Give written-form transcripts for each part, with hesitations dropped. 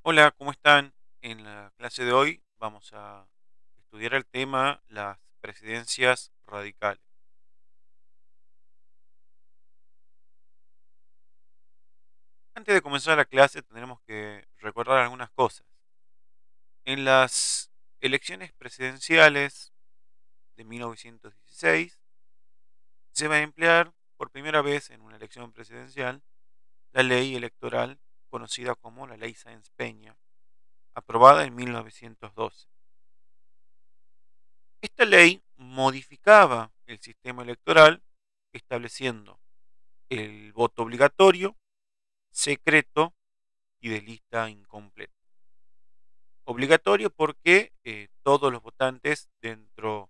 Hola, ¿cómo están? En la clase de hoy vamos a estudiar el tema las presidencias radicales. Antes de comenzar la clase tendremos que recordar algunas cosas. En las elecciones presidenciales de 1916 se va a emplear por primera vez en una elección presidencial la ley electoral conocida como la Ley Sáenz Peña, aprobada en 1912. Esta ley modificaba el sistema electoral estableciendo el voto obligatorio, secreto y de lista incompleta. Obligatorio porque todos los votantes dentro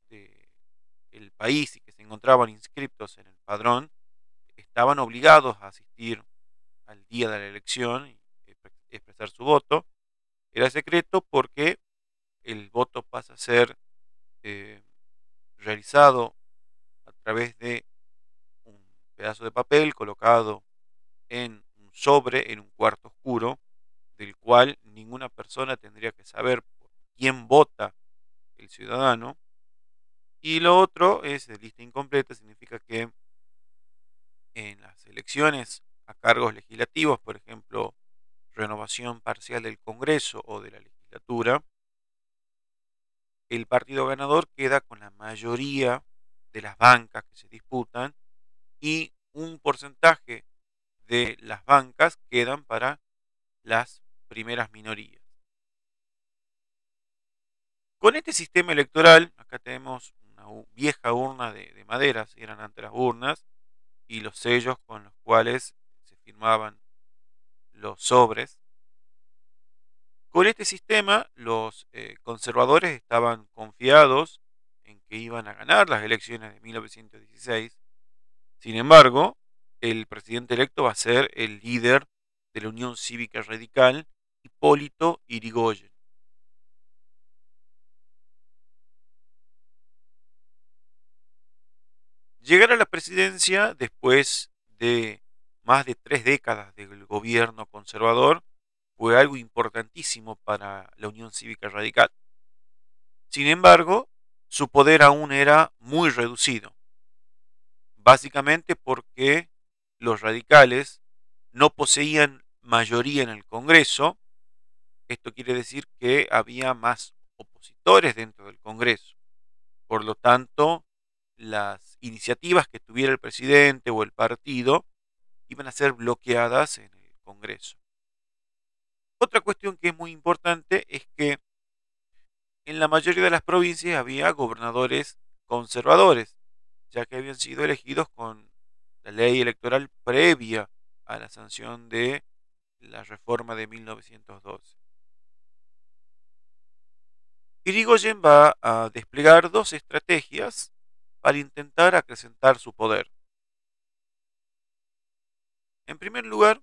del país y que se encontraban inscritos en el padrón estaban obligados a asistir al día de la elección y expresar su voto. Era secreto porque el voto pasa a ser eh, realizado a través de un pedazo de papel colocado en un sobre, en un cuarto oscuro, del cual ninguna persona tendría que saber por quién vota el ciudadano. Y lo otro es de lista incompleta, significa que en las elecciones a cargos legislativos, por ejemplo, renovación parcial del Congreso o de la legislatura, el partido ganador queda con la mayoría de las bancas que se disputan y un porcentaje de las bancas quedan para las primeras minorías. Con este sistema electoral, acá tenemos una vieja urna de madera, si eran antes las urnas, y los sellos con los cuales se firmaban los sobres. Con este sistema, los conservadores estaban confiados en que iban a ganar las elecciones de 1916. Sin embargo, el presidente electo va a ser el líder de la Unión Cívica Radical, Hipólito Yrigoyen. Llegar a la presidencia después de más de 3 décadas del gobierno conservador fue algo importantísimo para la Unión Cívica Radical. Sin embargo, su poder aún era muy reducido, básicamente porque los radicales no poseían mayoría en el Congreso. Esto quiere decir que había más opositores dentro del Congreso. Por lo tanto, las iniciativas que tuviera el presidente o el partido iban a ser bloqueadas en el Congreso. Otra cuestión que es muy importante es que en la mayoría de las provincias había gobernadores conservadores, ya que habían sido elegidos con la ley electoral previa a la sanción de la reforma de 1912. Irigoyen va a desplegar dos estrategias para intentar acrecentar su poder. En primer lugar,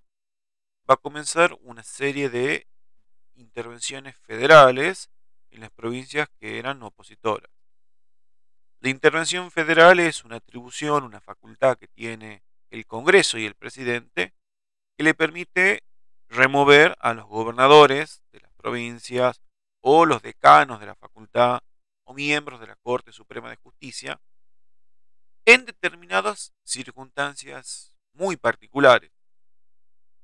va a comenzar una serie de intervenciones federales en las provincias que eran opositoras. La intervención federal es una atribución, una facultad que tiene el Congreso y el presidente que le permite remover a los gobernadores de las provincias o los decanos de la facultad o miembros de la Corte Suprema de Justicia en determinadas circunstancias muy particulares.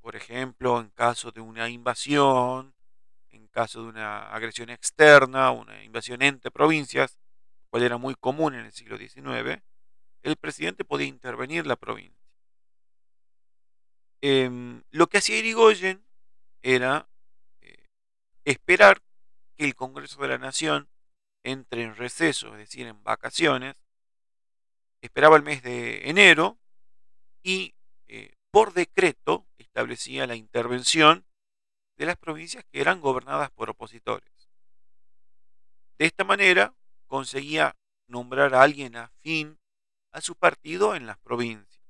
Por ejemplo, en caso de una invasión, en caso de una agresión externa, una invasión entre provincias, cual era muy común en el siglo XIX, el presidente podía intervenir la provincia. Lo que hacía Irigoyen era eh, esperar que el Congreso de la Nación entre en receso, es decir, en vacaciones, esperaba el mes de enero y por decreto establecía la intervención de las provincias que eran gobernadas por opositores. De esta manera conseguía nombrar a alguien afín a su partido en las provincias.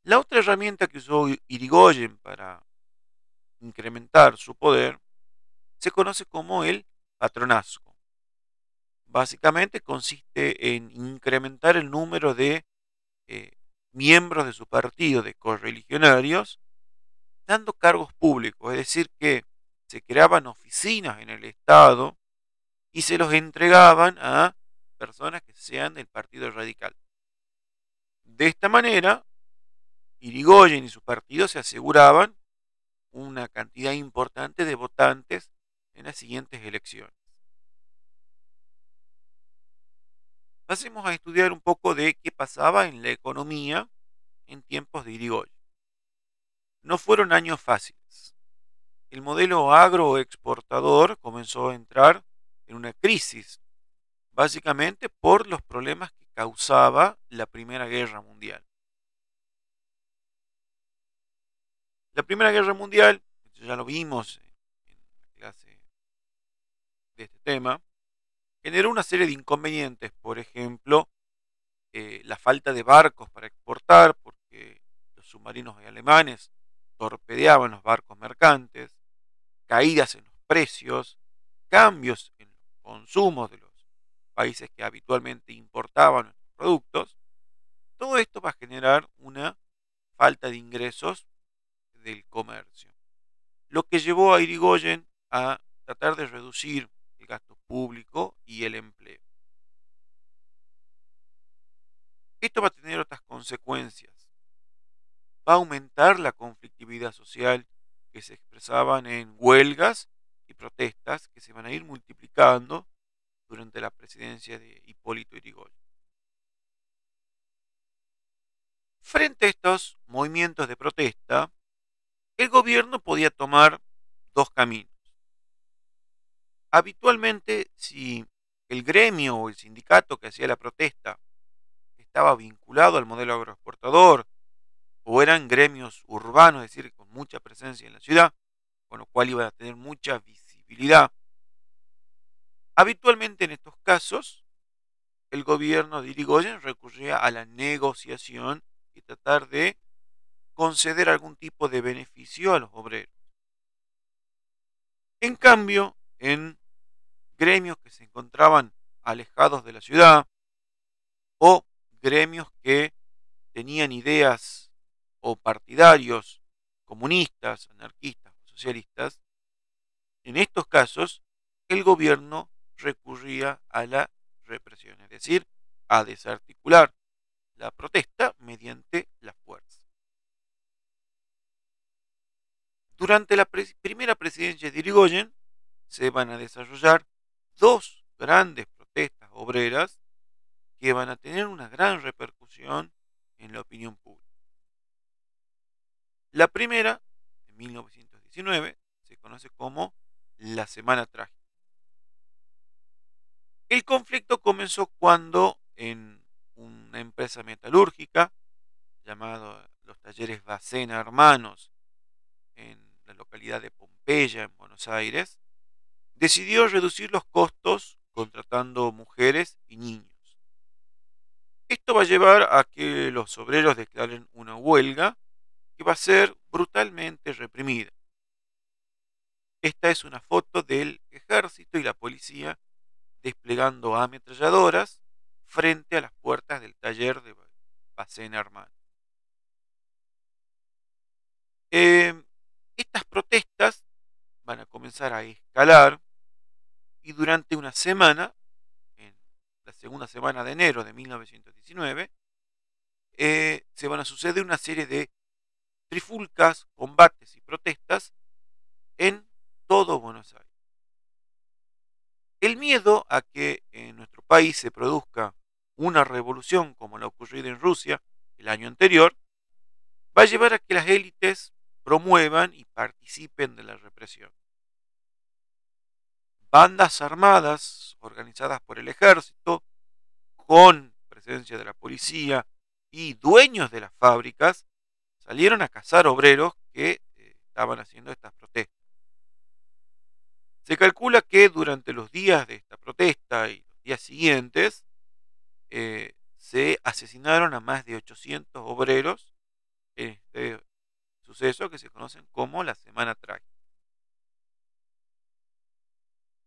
La otra herramienta que usó Irigoyen para incrementar su poder se conoce como el patronazgo. Básicamente consiste en incrementar el número de eh, miembros de su partido, de correligionarios, dando cargos públicos, es decir, que se creaban oficinas en el Estado y se los entregaban a personas que sean del Partido Radical. De esta manera, Irigoyen y su partido se aseguraban una cantidad importante de votantes en las siguientes elecciones. Pasemos a estudiar un poco de qué pasaba en la economía en tiempos de Irigoyen. No fueron años fáciles. El modelo agroexportador comenzó a entrar en una crisis, básicamente por los problemas que causaba la Primera Guerra Mundial. La Primera Guerra Mundial, ya lo vimos en la clase de este tema, generó una serie de inconvenientes, por ejemplo, la falta de barcos para exportar, porque los submarinos alemanes torpedeaban los barcos mercantes, caídas en los precios, cambios en los consumos de los países que habitualmente importaban nuestros productos. Todo esto va a generar una falta de ingresos del comercio, lo que llevó a Irigoyen a tratar de reducir el gasto público y el empleo. Esto va a tener otras consecuencias. Va a aumentar la conflictividad social que se expresaban en huelgas y protestas que se van a ir multiplicando durante la presidencia de Hipólito Yrigoyen. Frente a estos movimientos de protesta, el gobierno podía tomar dos caminos. Habitualmente, si el gremio o el sindicato que hacía la protesta estaba vinculado al modelo agroexportador o eran gremios urbanos, es decir, con mucha presencia en la ciudad, con lo cual iban a tener mucha visibilidad, habitualmente en estos casos el gobierno de Irigoyen recurría a la negociación y tratar de conceder algún tipo de beneficio a los obreros. En cambio, en gremios que se encontraban alejados de la ciudad o gremios que tenían ideas o partidarios comunistas, anarquistas o socialistas, en estos casos el gobierno recurría a la represión, es decir, a desarticular la protesta mediante la fuerza. Durante la primera presidencia de Irigoyen se van a desarrollar dos grandes protestas obreras que van a tener una gran repercusión en la opinión pública. La primera, en 1919, se conoce como la Semana Trágica. El conflicto comenzó cuando en una empresa metalúrgica llamada los talleres Bacena Hermanos en la localidad de Pompeya, en Buenos Aires, decidió reducir los costos contratando mujeres y niños. Esto va a llevar a que los obreros declaren una huelga que va a ser brutalmente reprimida. Esta es una foto del ejército y la policía desplegando ametralladoras frente a las puertas del taller de Bacena Hermanos. Estas protestas van a comenzar a escalar y durante una semana, en la segunda semana de enero de 1919, se van a suceder una serie de trifulcas, combates y protestas en todo Buenos Aires. El miedo a que en nuestro país se produzca una revolución como la ocurrida en Rusia el año anterior, va a llevar a que las élites promuevan y participen de la represión. Bandas armadas organizadas por el ejército, con presencia de la policía y dueños de las fábricas, salieron a cazar obreros que estaban haciendo estas protestas. Se calcula que durante los días de esta protesta y los días siguientes se asesinaron a más de 800 obreros en este suceso que se conocen como la Semana Trágica.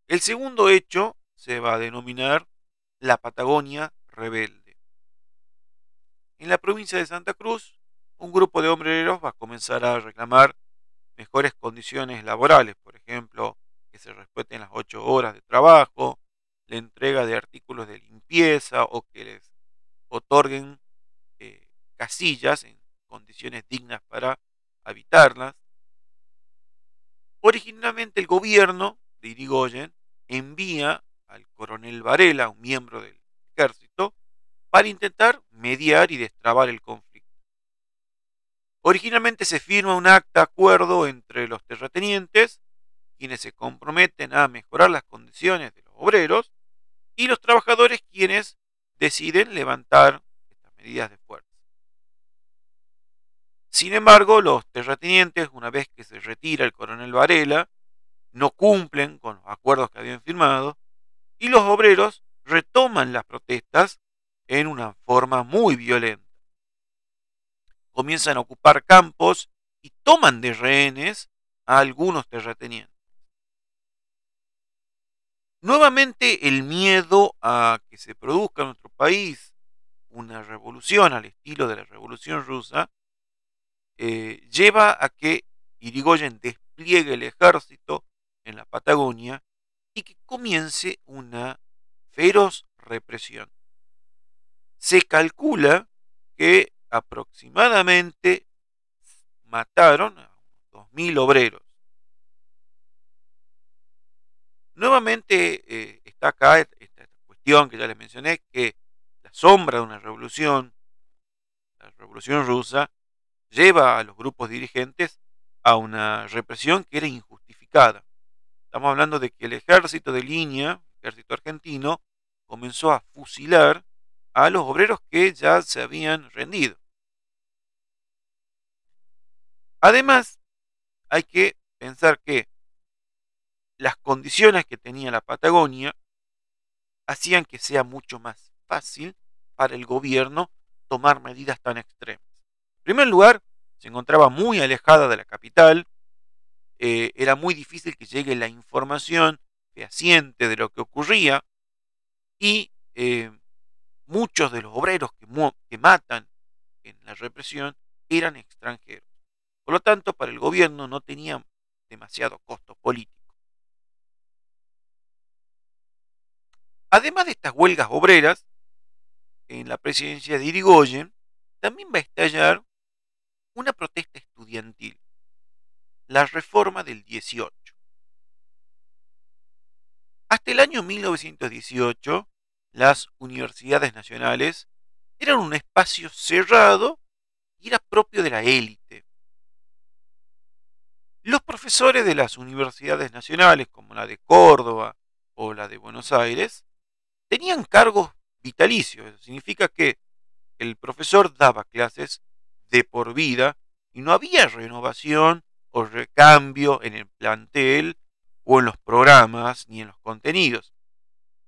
El segundo hecho se va a denominar la Patagonia Rebelde. En la provincia de Santa Cruz, un grupo de obreros va a comenzar a reclamar mejores condiciones laborales, por ejemplo, que se respeten las 8 horas de trabajo, la entrega de artículos de limpieza o que les otorguen casillas en condiciones dignas para habitarlas. Originalmente el gobierno de Irigoyen envía al coronel Varela, un miembro del ejército, para intentar mediar y destrabar el conflicto. Originalmente se firma un acta acuerdo entre los terratenientes, quienes se comprometen a mejorar las condiciones de los obreros, y los trabajadores, quienes deciden levantar estas medidas de fuerza. Sin embargo, los terratenientes, una vez que se retira el coronel Varela, no cumplen con los acuerdos que habían firmado y los obreros retoman las protestas en una forma muy violenta. Comienzan a ocupar campos y toman de rehenes a algunos terratenientes. Nuevamente el miedo a que se produzca en nuestro país una revolución al estilo de la Revolución Rusa lleva a que Irigoyen despliegue el ejército en la Patagonia y que comience una feroz represión. Se calcula que aproximadamente mataron a 2.000 obreros. Nuevamente está acá esta cuestión que ya les mencioné, que la sombra de una revolución, la Revolución Rusa, lleva a los grupos dirigentes a una represión que era injustificada. Estamos hablando de que el ejército de línea, el ejército argentino, comenzó a fusilar a los obreros que ya se habían rendido. Además, hay que pensar que las condiciones que tenía la Patagonia hacían que sea mucho más fácil para el gobierno tomar medidas tan extremas. En primer lugar, se encontraba muy alejada de la capital, era muy difícil que llegue la información fehaciente de lo que ocurría y muchos de los obreros que matan en la represión eran extranjeros. Por lo tanto, para el gobierno no tenía demasiado costo político. Además de estas huelgas obreras, en la presidencia de Irigoyen también va a estallar una protesta estudiantil, la reforma del 18. Hasta el año 1918, las universidades nacionales eran un espacio cerrado y era propio de la élite. Los profesores de las universidades nacionales, como la de Córdoba o la de Buenos Aires, tenían cargos vitalicios. Eso significa que el profesor daba clases de por vida y no había renovación o recambio en el plantel o en los programas ni en los contenidos.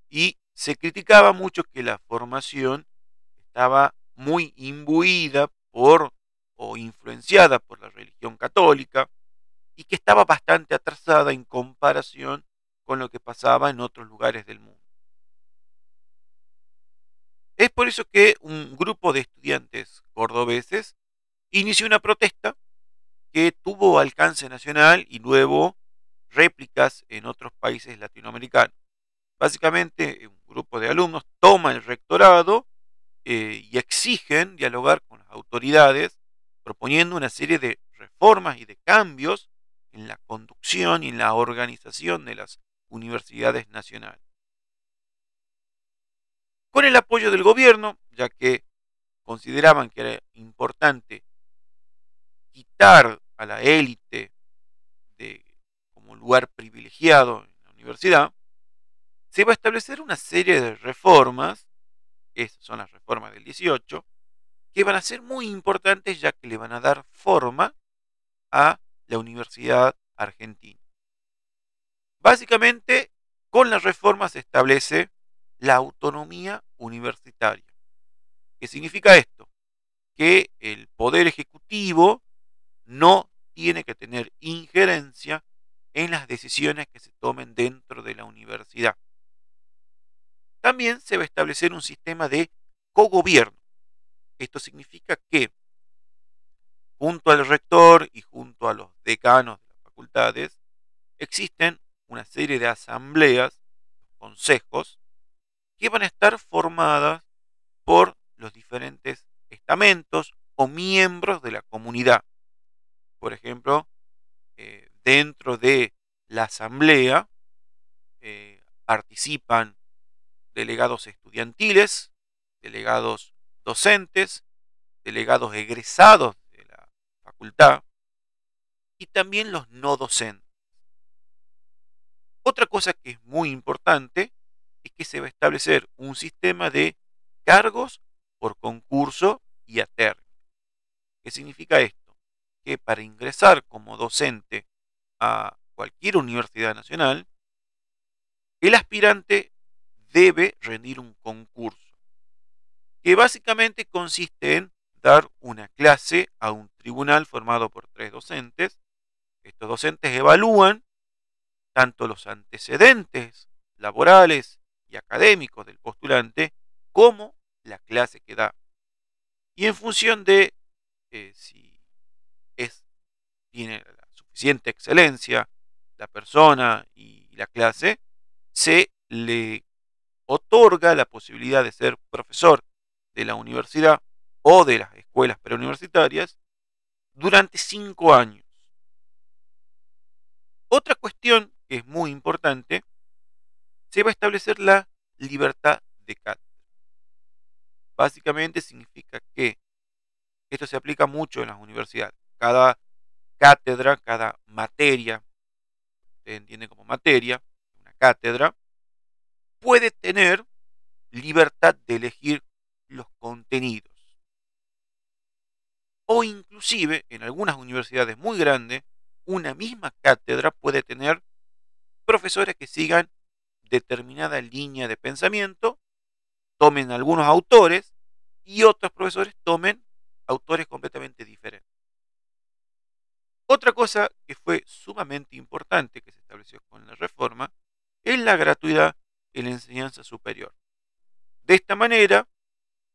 Y se criticaba mucho que la formación estaba muy imbuida por o influenciada por la religión católica y que estaba bastante atrasada en comparación con lo que pasaba en otros lugares del mundo. Es por eso que un grupo de estudiantes cordobeses inició una protesta que tuvo alcance nacional y luego réplicas en otros países latinoamericanos. Básicamente, un grupo de alumnos toma el rectorado y exigen dialogar con las autoridades, proponiendo una serie de reformas y de cambios en la conducción y en la organización de las universidades nacionales. Con el apoyo del gobierno, ya que consideraban que era importante quitar a la élite como lugar privilegiado en la universidad, se va a establecer una serie de reformas, esas son las reformas del 18, que van a ser muy importantes ya que le van a dar forma a la Universidad Argentina. Básicamente, con las reformas se establece la autonomía universitaria. ¿Qué significa esto? Que el Poder Ejecutivo no tiene que tener injerencia en las decisiones que se tomen dentro de la universidad. También se va a establecer un sistema de cogobierno. Esto significa que junto al rector y junto a los decanos de la facultades, existen una serie de asambleas, consejos, que van a estar formadas por los diferentes estamentos o miembros de la comunidad. Por ejemplo, dentro de la asamblea participan delegados estudiantiles, delegados docentes, delegados egresados de la facultad y también los no docentes. Otra cosa que es muy importante es que se va a establecer un sistema de cargos por concurso y a término. ¿Qué significa esto? Que para ingresar como docente a cualquier universidad nacional, el aspirante debe rendir un concurso, que básicamente consiste en dar una clase a un tribunal formado por 3 docentes. Estos docentes evalúan tanto los antecedentes laborales y académicos del postulante como la clase que da. Y en función de si tiene la suficiente excelencia la persona y la clase, se le otorga la posibilidad de ser profesor de la universidad o de las escuelas preuniversitarias durante 5 años. Otra cuestión que es muy importante, se va a establecer la libertad de cátedra. Básicamente significa que esto se aplica mucho en las universidades. Cada cátedra, cada materia, se entiende como materia, una cátedra, puede tener libertad de elegir los contenidos. O inclusive, en algunas universidades muy grandes, una misma cátedra puede tener profesores que sigan determinada línea de pensamiento, tomen algunos autores y otros profesores tomen autores completamente diferentes. Otra cosa que fue sumamente importante que se estableció con la reforma es la gratuidad en la enseñanza superior. De esta manera,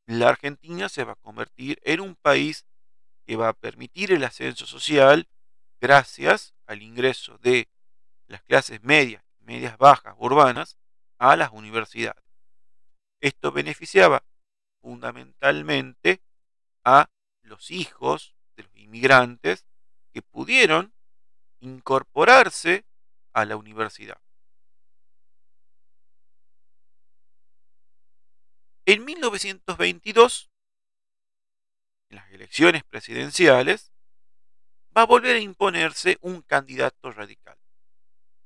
la Argentina se va a convertir en un país que va a permitir el ascenso social gracias al ingreso de las clases medias bajas urbanas a las universidades. Esto beneficiaba fundamentalmente a los hijos de los inmigrantes que pudieron incorporarse a la universidad. En 1922, en las elecciones presidenciales, va a volver a imponerse un candidato radical.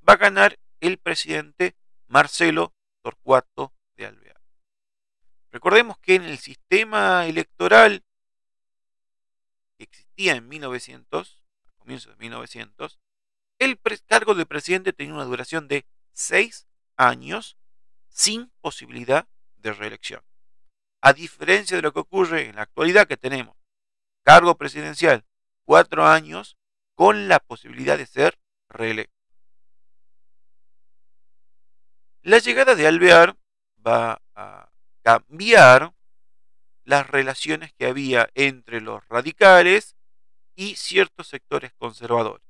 Va a ganar el presidente Marcelo Torcuato de Alvear. Recordemos que en el sistema electoral que existía en 1900, a comienzos de 1900, el cargo de presidente tenía una duración de 6 años sin posibilidad de reelección. A diferencia de lo que ocurre en la actualidad, que tenemos cargo presidencial 4 años con la posibilidad de ser reelecto. La llegada de Alvear va a cambiar las relaciones que había entre los radicales y ciertos sectores conservadores.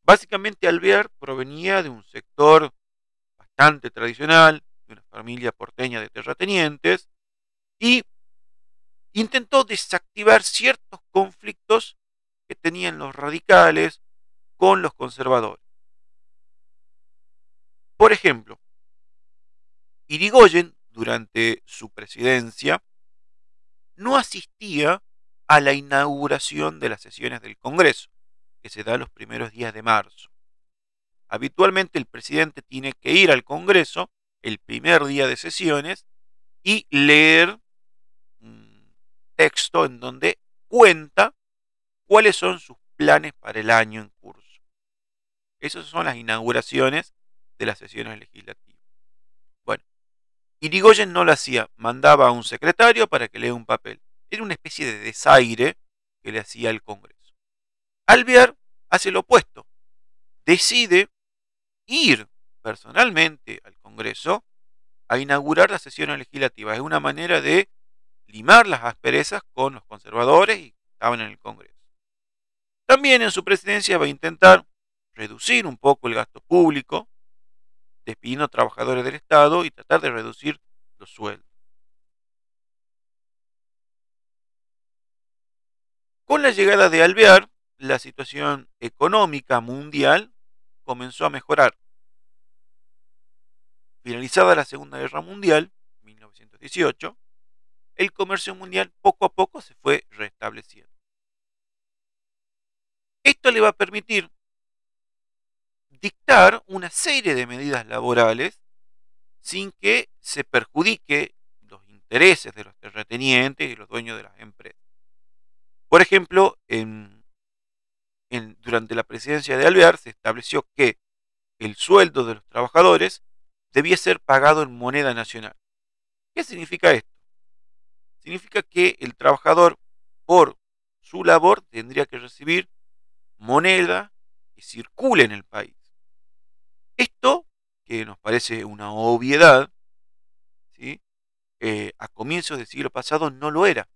Básicamente Alvear provenía de un sector bastante tradicional, de una familia porteña de terratenientes, y intentó desactivar ciertos conflictos que tenían los radicales con los conservadores. Por ejemplo, Irigoyen, durante su presidencia, no asistía a la inauguración de las sesiones del Congreso, que se da los primeros días de marzo. Habitualmente el presidente tiene que ir al Congreso el primer día de sesiones y leer un texto en donde cuenta cuáles son sus planes para el año en curso. Esas son las inauguraciones de las sesiones legislativas. Bueno, Irigoyen no lo hacía, mandaba a un secretario para que lea un papel. Era una especie de desaire que le hacía al Congreso. Alvear hace lo opuesto. Decide ir personalmente al Congreso a inaugurar las sesiones legislativas. Es una manera de limar las asperezas con los conservadores y estaban en el Congreso. También en su presidencia va a intentar reducir un poco el gasto público, despidiendo a trabajadores del Estado y tratar de reducir los sueldos. Con la llegada de Alvear, la situación económica mundial comenzó a mejorar. Finalizada la Segunda Guerra Mundial, 1918, el comercio mundial poco a poco se fue restableciendo. Esto le va a permitir dictar una serie de medidas laborales sin que se perjudique los intereses de los terratenientes y los dueños de las empresas. Por ejemplo, durante la presidencia de Alvear se estableció que el sueldo de los trabajadores debía ser pagado en moneda nacional. ¿Qué significa esto? Significa que el trabajador, por su labor, tendría que recibir moneda que circule en el país. Esto, que nos parece una obviedad, ¿sí? A comienzos del siglo pasado no lo era.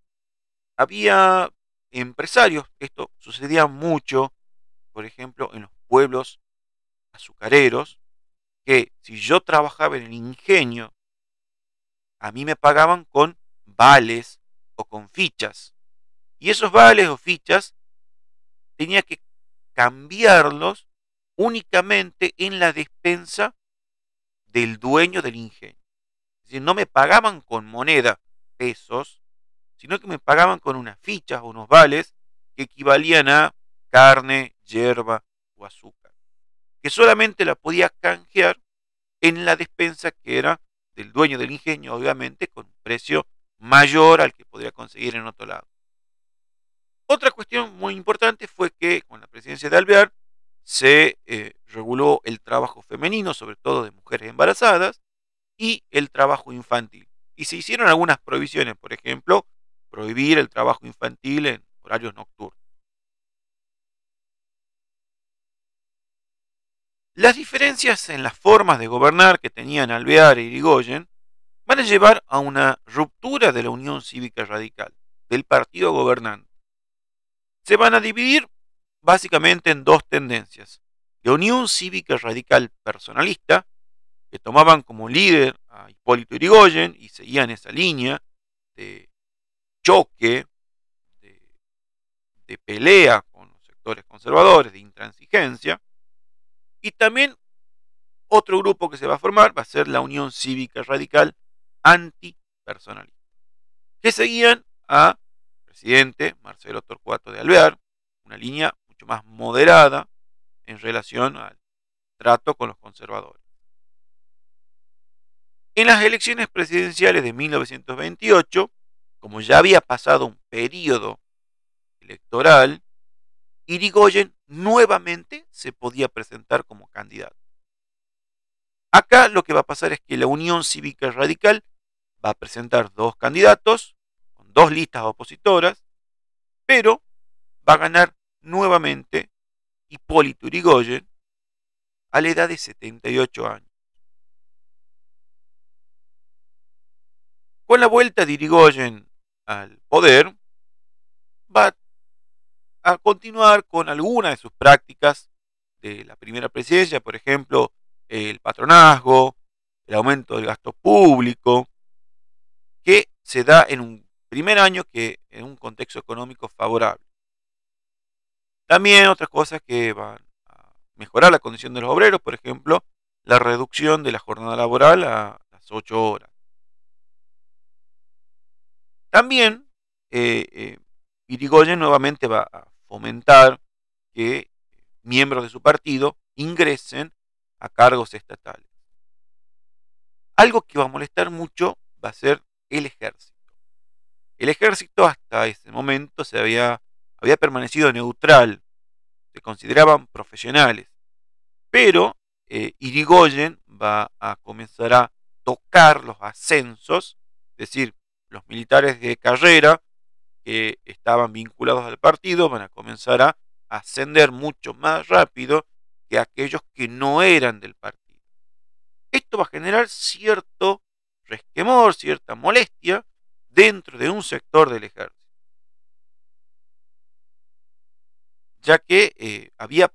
Había empresarios, esto sucedía mucho, por ejemplo, en los pueblos azucareros, que si yo trabajaba en el ingenio, a mí me pagaban con vales o con fichas. Y esos vales o fichas tenía que cambiarlos únicamente en la despensa del dueño del ingenio. Es decir, no me pagaban con moneda, pesos, sino que me pagaban con unas fichas o unos vales que equivalían a carne, hierba o azúcar, que solamente la podía canjear en la despensa que era del dueño del ingenio, obviamente con un precio mayor al que podría conseguir en otro lado. Otra cuestión muy importante fue que con la presidencia de Alvear se reguló el trabajo femenino, sobre todo de mujeres embarazadas, y el trabajo infantil. Y se hicieron algunas prohibiciones, por ejemplo, prohibir el trabajo infantil en horarios nocturnos. Las diferencias en las formas de gobernar que tenían Alvear e Irigoyen van a llevar a una ruptura de la Unión Cívica Radical, del partido gobernante. Se van a dividir básicamente en dos tendencias. La Unión Cívica Radical personalista, que tomaban como líder a Hipólito Yrigoyen y seguían esa línea de choque, de pelea con los sectores conservadores, de intransigencia. Y también otro grupo que se va a formar va a ser la Unión Cívica Radical antipersonalista, que seguían a presidente Marcelo Torcuato de Alvear, una línea mucho más moderada en relación al trato con los conservadores. En las elecciones presidenciales de 1928, como ya había pasado un periodo electoral, Irigoyen nuevamente se podía presentar como candidato. Acá lo que va a pasar es que la Unión Cívica Radical va a presentar dos candidatos con dos listas opositoras, pero va a ganar nuevamente Hipólito Yrigoyen a la edad de 78 años. Con la vuelta de Irigoyen al poder, va a continuar con algunas de sus prácticas de la primera presidencia, por ejemplo, el patronazgo, el aumento del gasto público, que se da en un primer año que en un contexto económico favorable. También otras cosas que van a mejorar la condición de los obreros, por ejemplo, la reducción de la jornada laboral a las 8 horas. También Irigoyen nuevamente va a fomentar que miembros de su partido ingresen a cargos estatales. Algo que va a molestar mucho va a ser el ejército. El ejército hasta ese momento había permanecido neutral, se consideraban profesionales, pero Irigoyen va a comenzar a tocar los ascensos, es decir, los militares de carrera que estaban vinculados al partido van a comenzar a ascender mucho más rápido que aquellos que no eran del partido. Esto va a generar cierto resquemor, cierta molestia dentro de un sector del ejército, ya que había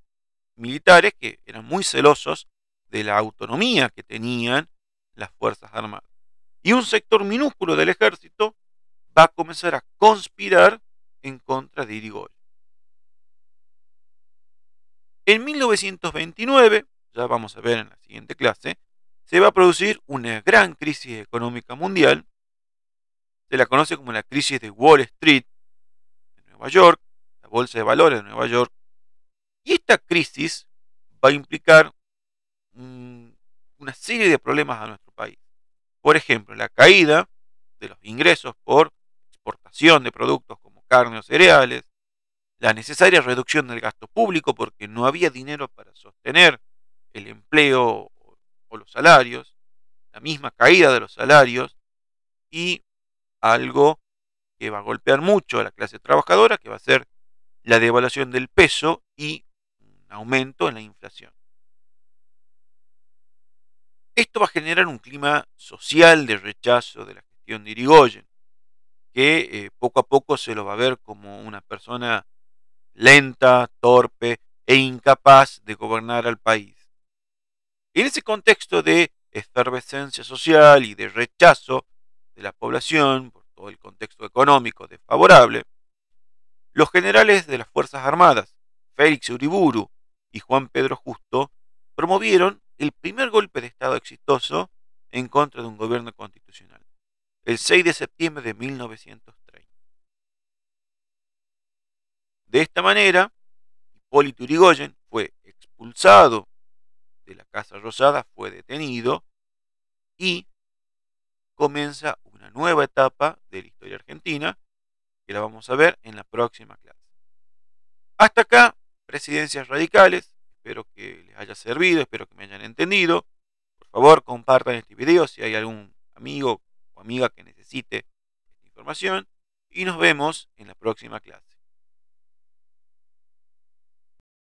militares que eran muy celosos de la autonomía que tenían las Fuerzas Armadas. Y un sector minúsculo del ejército va a comenzar a conspirar en contra de Irigoyen. En 1929, ya vamos a ver en la siguiente clase, se va a producir una gran crisis económica mundial. Se la conoce como la crisis de Wall Street de Nueva York, la Bolsa de Valores de Nueva York. Y esta crisis va a implicar una serie de problemas a nuestro país. Por ejemplo, la caída de los ingresos por exportación de productos como carne o cereales, la necesaria reducción del gasto público porque no había dinero para sostener el empleo o los salarios, la misma caída de los salarios y algo que va a golpear mucho a la clase trabajadora, que va a ser la devaluación del peso y un aumento en la inflación. Esto va a generar un clima social de rechazo de la gestión de Irigoyen, que poco a poco se lo va a ver como una persona lenta, torpe e incapaz de gobernar al país. En ese contexto de efervescencia social y de rechazo de la población por todo el contexto económico desfavorable, los generales de las Fuerzas Armadas, Félix Uriburu y Juan Pedro Justo, promovieron el primer golpe de Estado exitoso en contra de un gobierno constitucional, el 6 de septiembre de 1930. De esta manera, Hipólito Yrigoyen fue expulsado de la Casa Rosada, fue detenido y comienza una nueva etapa de la historia argentina que la vamos a ver en la próxima clase. Hasta acá, presidencias radicales. Espero que les haya servido, espero que me hayan entendido. Por favor, compartan este video si hay algún amigo o amiga que necesite esta información y nos vemos en la próxima clase.